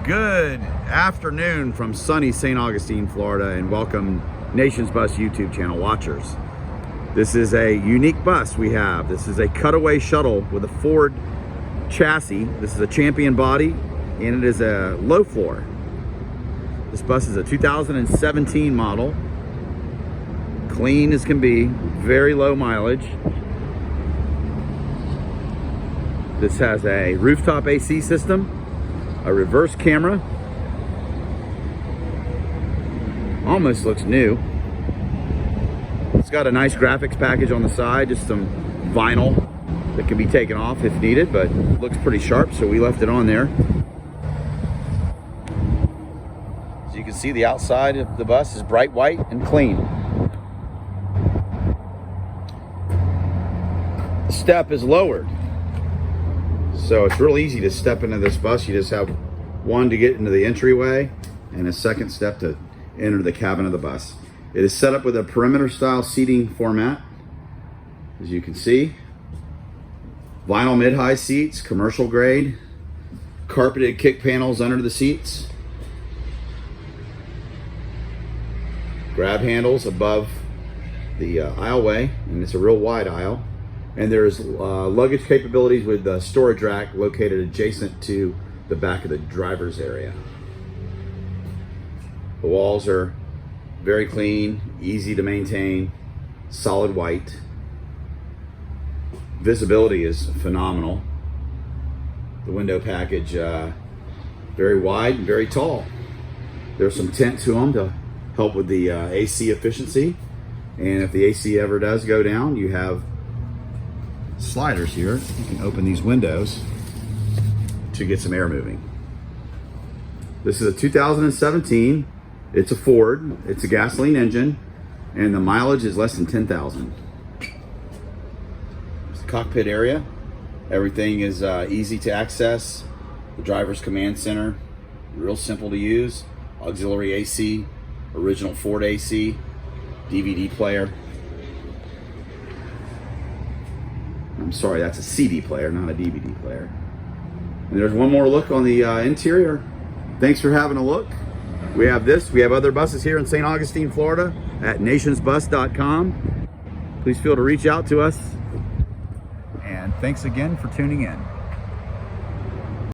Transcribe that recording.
Good afternoon from sunny St. Augustine, Florida, and welcome Nation's Bus YouTube channel watchers. This is a unique bus we have. This is a cutaway shuttle with a Ford chassis. This is a Champion body, and it is a low floor. This bus is a 2017 model. Clean as can be, very low mileage. This has a rooftop AC system, a reverse camera. Almost looks new. It's got a nice graphics package on the side, just some vinyl that can be taken off if needed, but looks pretty sharp, so we left it on there. As you can see, the outside of the bus is bright white and clean. The step is lowered, so it's real easy to step into this bus. You just have one to get into the entryway and a second step to enter the cabin of the bus. It is set up with a perimeter style seating format, as you can see. Vinyl mid-high seats, commercial grade, carpeted kick panels under the seats, grab handles above the aisleway, and it's a real wide aisle. And there's luggage capabilities with the storage rack located adjacent to the back of the driver's area. The walls are very clean, easy to maintain, solid white. Visibility is phenomenal. The window package, very wide and very tall. There's some tint to them to help with the AC efficiency. And if the AC ever does go down, you have sliders here. You can open these windows to get some air moving. This is a 2017. It's a Ford. It's a gasoline engine, and the mileage is less than 10,000. There's the cockpit area. Everything is easy to access. The driver's command center, real simple to use. Auxiliary AC, original Ford AC, DVD player. I'm sorry, that's a CD player, not a DVD player. And there's one more look on the interior. Thanks for having a look. We have this. We have other buses here in St. Augustine, Florida at nationsbus.com. Please feel to reach out to us. And thanks again for tuning in.